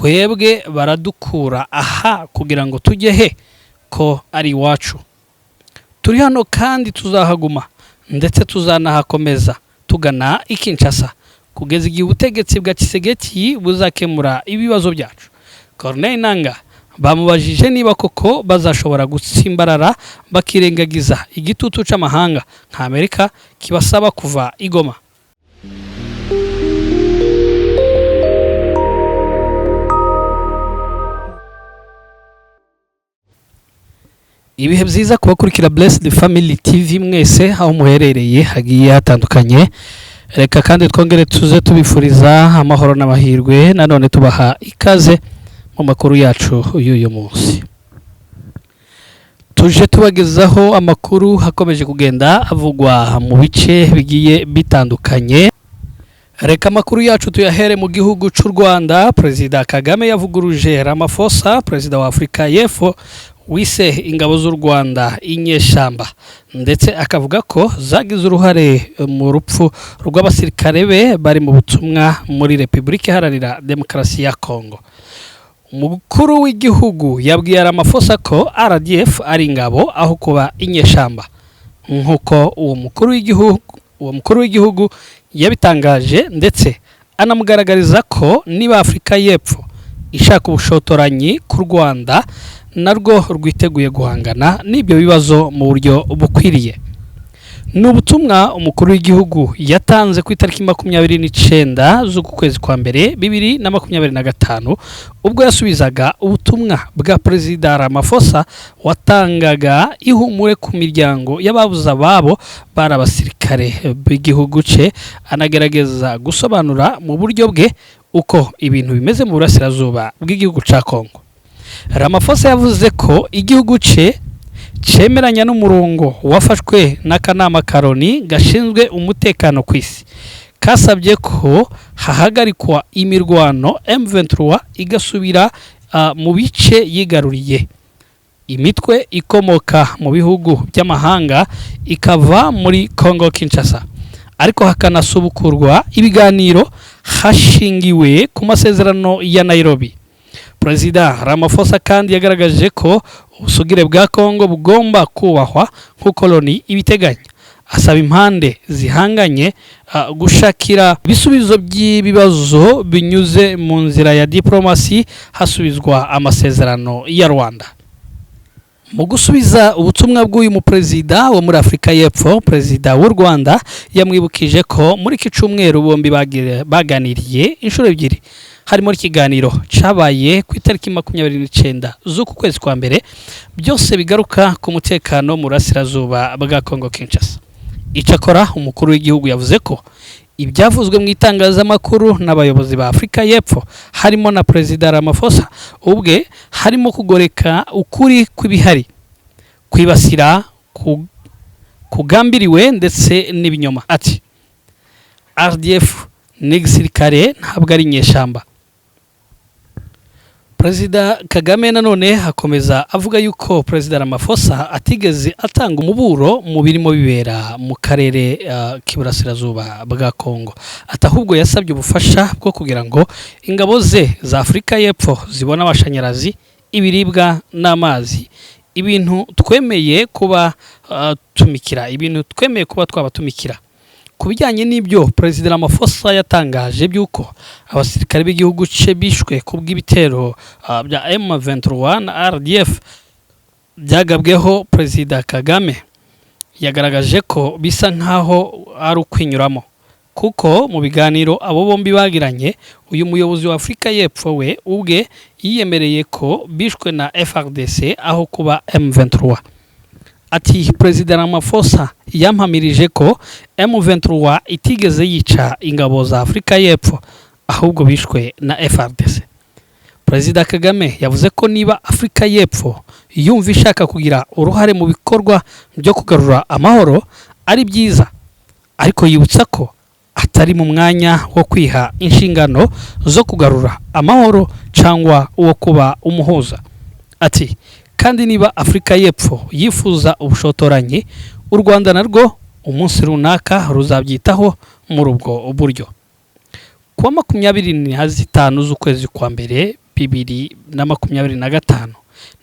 twebwe baradukura aha kugira ngo tujye he ko ari iwacu. Turi hano kandi tuzahaguma ndetse tuzanahakomeza tugana i Kinshasa kugeza igihe ubutegetsi bwa Tshisekedi buzakemura ibibazo byacu. Corneille Nangaa bamubajije niba koko bazashobora gutsimbarara bakirengagiza igitutu c'amahanga nka Amerika kibasaba kuva i Goma. Ibihe byiza kubakurikira Blessed Family TV mwese aho muherereye hagiye hatandukanye. Reka kandi twongere tuze tubifuriza amahoro n'amahirwe nanone tubaha ikaze mu makuru yacu y'uyu munsi. Tuje tubagezaho amakuru hakomeje kugenda avugwa mu bice bigiye bitandukanye. Reka amakuru yacu tuyahere mu gihugu cy'u Rwanda. Perezida Kagame yavuguruje Ramaphosa, perezida wa Afrika y'Epfo, wise ingabo z'u Rwanda inyeshamba ndetse akavuga ko zagize uruhare mu rupfu rw'abasirikare be bari mu butumwa muri Repubulika Iharanira Demokarasi ya Kongo. Umukuru w'igihugu yabwiye Ramaphosa ko RDF ari ingabo aho kuba inyeshamba, nkuko uwo mukuru w'igihugu yabitangaje, ndetse anamugaragariza ko niba Afrika y'Epfo ishaka ubushotoranyi ku Rwanda narwo rwiteguye guhangana n'ibyo bibazo mu buryo bukwiriye. N'ubutumwa umukuru w'igihugu yatanze ku itariki 29 z'ukwezi kwa mbere 2025 ubwo yasubizaga ubutumwa bwa Perezida Ramaphosa watangaga ihumure ku miryango y'ababuze ababo bari abasirikare b'igihugu cye, anagerageza gusobanura mu buryo bwe uko ibintu bimeze mu burasirazuba bw'igihugu ca Kongo. Ramaphosa yavuze ko igihugu cye cemeranya n'umurongo wafashwe n'akanama Karoni gashinzwe umutekano ku isi, kasabye ko hahagarikwa imirwano M23 igasubira mu bice yigaruriye, imitwe ikomoka mu bihugu by'amahanga ikava muri Kongo Kinshasa, ariko hakanasubukurwa ibiganiro hashingiwe ku masezerano ya Nairobi. Perezida Ramaphosa kandi yagaragaje ko ubusugire bwa Kongo bugomba kubahwa nk'uko Loni ibiteganya, asaba impande zihanganye gushakira ibisubizo by'ibibazo binyuze mu nzira ya diplomasi hasubizwa amasezerano ya Rwanda. Mu gusubiza ubutumwa bw'uyu muperezida wo muri Afrika y'Epfo, perezida w'u Rwanda yamwibukije ko muri iki cyumweru bombi baganiriye inshuro ebyiri, harimo ikiganiro cabaye ku itariki 29 z'uku kwezi kwa mbere, byose bigaruka ku mutekano mu burasirazuba bwa Kongo Kinshasa. Icakora umukuru w'igihugu yavuze ko ibyavuzwe mu itangazamakuru n'abayobozi ba Afrika y'Epfo harimo na Perezida Ramaphosa ubwe harimo kugoreka ukuri kw'ibihari, kwibasira kugambiriwe ndetse n'ibinyoma. Ati RDF n'igisirikare ntabwo ari inyeshamba. Perezida Kagame nanone hakomeza avuga yuko Perezida Ramaphosa atigeze atanga umuburo mu birimo bibera mu karere k'iburasirazuba bwa Kongo, atahubwo yasabye ubufasha bwo kugira ngo ingabo ze za Afrika y'Epfo zibone amashanyarazi, ibiribwa n'amazi, ibintu twemeye kuba twabatumikira. Kubijyanye n'ibyo Perezida Ramaphosa yatangaje byuko abasirikare b'igihugu cye bishwe kubw'ibitero bya M23 na RDF byagabweho, Perezida Kagame yagaragaje ko bisa nkaho ari ukwinyuramo, kuko mu biganiro abo bombi bagiranye uyu muyobozi wa Afrika y'Epfo we ubwe yiyemereye ko bishwe na FARDC aho kuba M23. Ati Perezida Ramaphosa yampamirije ko M23 itigeze yica ingabo za Afrika y'Epfo ahubwo bishwe na FARDC. Perezida Kagame yavuze ko niba Afrika y'Epfo yumva ishaka kugira uruhare mu bikorwa byo kugarura amahoro ari byiza, ariko yibutsa ko atari mu mwanya wo kwiha inshingano zo kugarura amahoro cyangwa uwo kuba umuhuza. Ati kandi niba Afrika y'Epfo yifuza ubushotoranyi, u Rwanda narwo umunsi runaka ruzabyitaho muri ubwo buryo. Kuwa 25 z'ukwezi kwa mbere 2025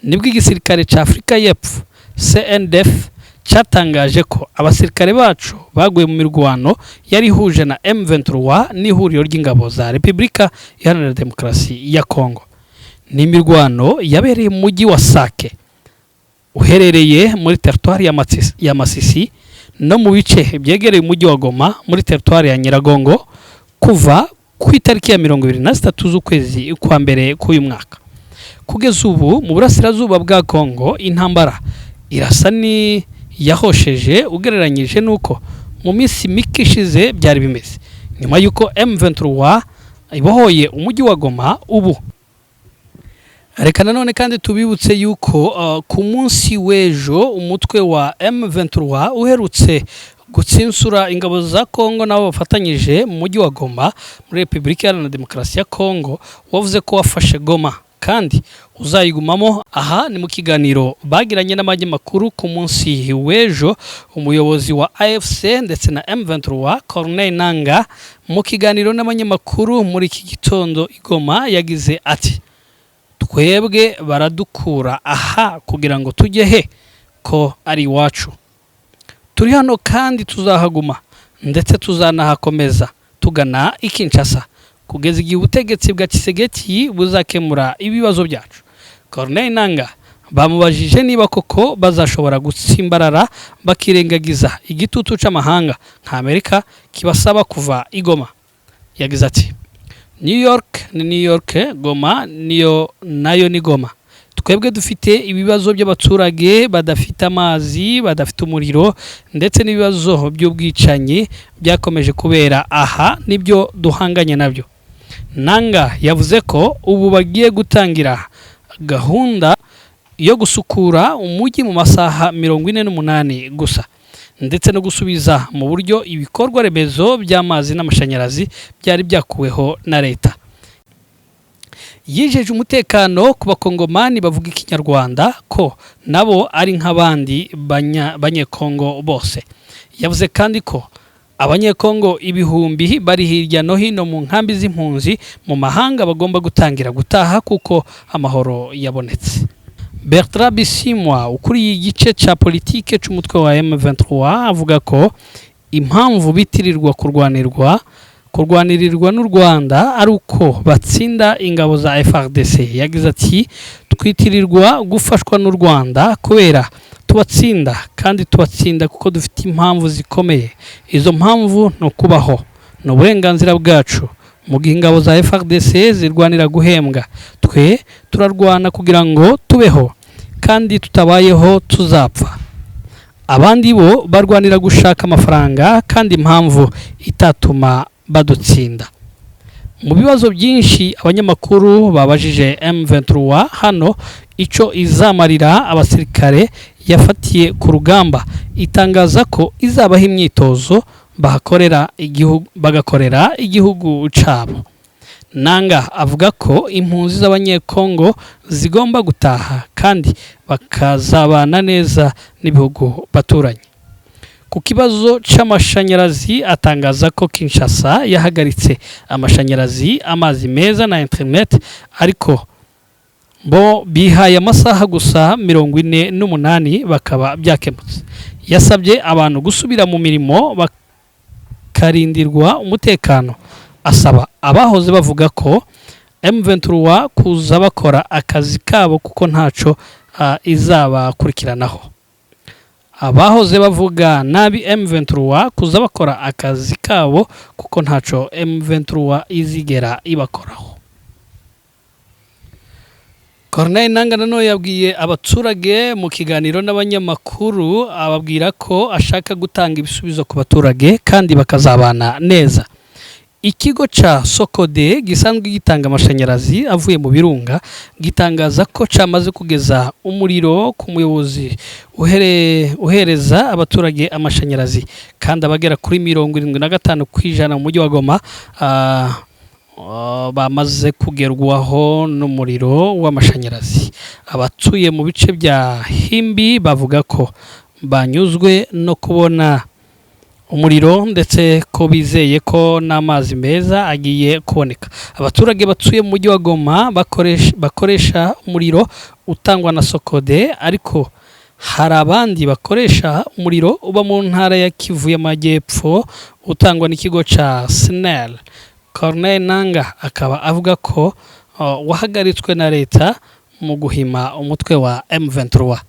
nibwo igisirikare ca Afrika y'Epfo CNDF cyatangaje ko abasirikare bacu baguye mu mirwano yari huje na M23 n'ihuriro ry'ingabo za Repubulika Iharanira Demokarasi ya Kongo. Ni imirwano yabereye mu mujyi wa Sake uherereye muri territoire ya Masisi no mu bice byegereye umujyi wa Goma muri territoire ya Nyiragongo kuva ku itariki ya 23 z'ukwezi kwa mbere k'uyu mwaka. Kugeza ubu mu burasirazuba bwa Kongo intambara irasa ni yahosheje ugereranyije nuko mu minsi mike ishize byari bimeze nyuma yuko M23 ibohoye umujyi wa Goma ubu. Reka nanone kandi tubibutse yuko ku munsi w'ejo umutwe wa M23 uherutse gutsinsura ingabo za Kongo nabo bafatanyije mu mujyi wa Goma muri Repubulika Iharanira Demokarasi ya Kongo wavuze ko wafashe Goma kandi uzayigumamo. Aha ni mu kiganiro bagiranye n'abanyamakuru ku munsi w'ejo umuyobozi wa AFC ndetse na M23 Corneille Nangaa mu kiganiro n'abanyamakuru muri iki gitondo igoma yagize ati twebwe baradukura aha kugira ngo tujye he ko ari iwacu, turi hano kandi tuzahaguma ndetse tuzanahakomeza tugana i Kinshasa kugeza igihe ubutegetsi bwa Tshisekedi buzakemura ibibazo byacu. Corneille Nangaa bamubajije niba koko bazashobora gutsimbarara bakirengagiza igitutu c'amahanga nka Amerika kibasaba kuva igoma. Yagize ati New York ni New York, Goma nayo ni Goma. Twebwe dufite ibibazo by'abaturage badafite amazi, badafite umuriro ndetse n'ibibazo by'ubwicanyi byakomeje kubera aha nibyo duhanganye nabyo. Nangaa yavuze ko ubu bagiye gutangira gahunda yo gusukura umujyi mu masaha 48 gusa ndetse no gusubiza mu buryo ibikorwa remezo by'amazi n'amashanyarazi byari byakuweho na leta. Yijeje umutekano ku bakongomani bavuga ikinyarwanda ko nabo ari nk'abandi banyekongo bose. Yavuze kandi ko abanyekongo ibihumbi bari hirya no hino mu nkambi z'impunzi mu mahanga bagomba gutangira gutaha kuko amahoro yabonetse. Bertrand Bisimwa ukuriye igice ca politike c'umutwe wa M23 avuga ko impamvu bitirirwa kurwanirirwa n'u Rwanda ari uko batsinda ingabo za FARDC. Yagize ati twitirirwa gufashwa n'u Rwanda kubera tubatsinda kandi tubatsinda kuko dufite impamvu zikomeye. Izo mpamvu no kubaho no burenganzira bwacu mu gihe ingabo za FARDC zirwanira guhembwa, twe turarwana kugira ngo tubeho kandi tutabayeho tuzapfa. Abandi bo barwanira gushaka amafaranga kandi impamvu itatuma badutsinda. Mu bibazo byinshi abanyamakuru babajije M23 hano ico izamarira abasirikare yafatiye ku rugamba, itangaza ko izabaha imyitozo bagakorera igihugu cabo. Nangaa avuga ko impunzi z'abanyekongo zigomba gutaha kandi bakazabana neza n'ibihugu baturanye. Ku kibazo c'amashanyarazi atangaza ko Kinshasa yahagaritse amashanyarazi, amazi meza na internet ariko bo bihaye amasaha gusa 48 bakaba byakemutse. Yasabye abantu gusubira mu mirimo bakarindirwa umutekano. Asaba abahoze bavuga ko M23 kuza bakora akazi kabo kuko ntaco izabakurikiranaho. Abahoze bavuga nabi M23 kuza bakora akazi kabo kuko ntaco M23 izigera ibakoraho. Corneille Nangaa nano yabwiye abaturage mu kiganiro n'abanyamakuru ababwira ko ashaka gutanga ibisubizo ku baturage kandi bakazabana neza. Ikigo ca Sokode gisanzwe gitanga amashanyarazi avuye mu birunga gitangaza ko camaze kugeza umuriro ku muyobozi uhereza abaturage amashanyarazi kandi abagera kuri 75% mu mujyi wa Goma bamaze kugerwaho n'umuriro w'amashanyarazi. Abatuye mu bice bya Himbi bavuga ko banyuzwe no kubona umuriro ndetse ko bizeye ko n'amazi meza agiye kuboneka. Abaturage batuye mu mujyi wa Goma bakoresha umuriro utangwa na Sokode, ariko hari abandi bakoresha umuriro uba mu ntara ya Kivu y'Amajyepfo utangwa n'ikigo ca SNEL. Corneille Nangaa akaba avuga ko wahagaritswe na leta mu guhima umutwe wa M23.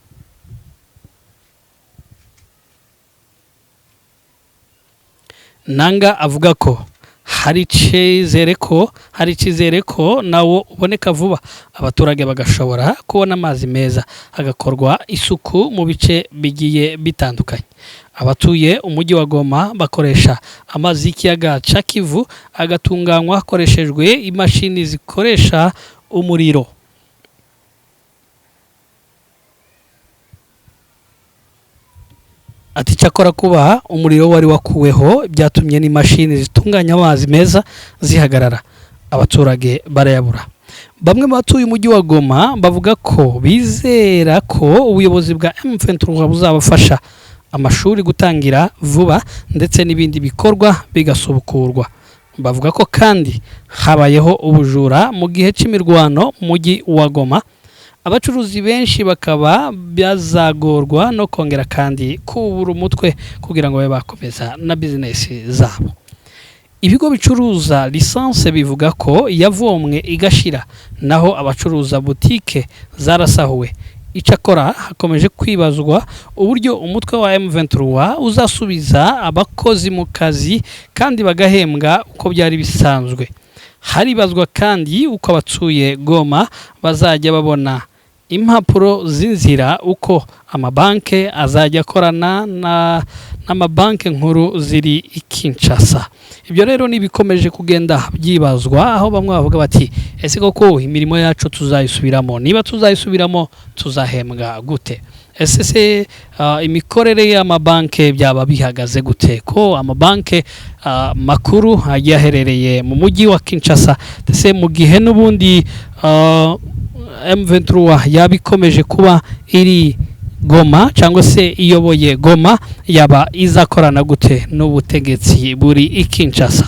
Nangaa avuga ko hari icyizere ko nawo uboneka vuba, abaturage bagashobora kubona amazi meza, hagakorwa isuku mu bice bigiye bitandukanye. Abatuye umujyi wa Goma bakoresha amazi y'ikiyaga ca Kivu agatunganywa hakoreshejwe imashini zikoresha umuriro. Ati cyakora kuba umuriro wari wakuweho byatumye n'imashini zitunganya amazi meza zihagarara, abaturage barayabura. Bamwe mu batuye umujyi wa Goma bavuga ko bizera ko ubuyobozi bwa M23 buzabafasha amashuri gutangira vuba ndetse n'ibindi bikorwa bigasubukurwa. Bavuga ko kandi habayeho ubujura mu gihe cy'imirwano mu mujyi wa Goma, abacuruzi benshi bakaba byazagorwa no kongera kandi kubura umutwe kugira ngo babe bakomeza na bizinesi zabo. Ibigo bicuruza lisanse bivuga ko yavomwe igashira, naho abacuruza butike zarasahuwe. Icyakora hakomeje kwibazwa uburyo umutwe wa M23 uzasubiza abakozi mu kazi kandi bagahembwa uko byari bisanzwe. Haribazwa kandi uko abatuye Goma bazajya babona impapuro z'inzira, uko amabanke azajya akorana n'amabanke nkuru ziri i Kinshasa. Ibyo rero nibikomeje kugenda byibazwa, aho bamwe bavuga bati ese koko imirimo yacu tuzayisubiramo, niba tuzayisubiramo tuzahembwa gute, ese imikorere y'amabanke byaba bihagaze gute, ko amabanke makuru agiye aherereye mu mujyi wa Kinshasa, ndetse mu gihe n'ubundi M23 yabikomeje kuba iri Goma cyangwa se iyoboye Goma, yaba izakorana gute n'ubutegetsi buri i Kinshasa.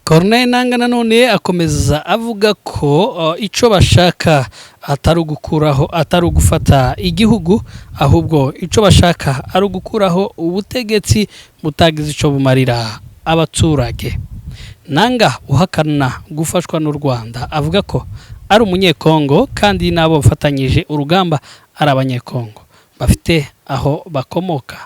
Corneille Nangaa nanone akomeza avuga ko ico bashaka atari ugufata igihugu, ahubwo ico bashaka ari ugukuraho ubutegetsi butagize ico bumarira abaturage. Nangaa uhakana gufashwa n'u Rwanda avuga ko ari umunyekongo kandi nabo bafatanyije urugamba ari abanyekongo bafite aho bakomoka.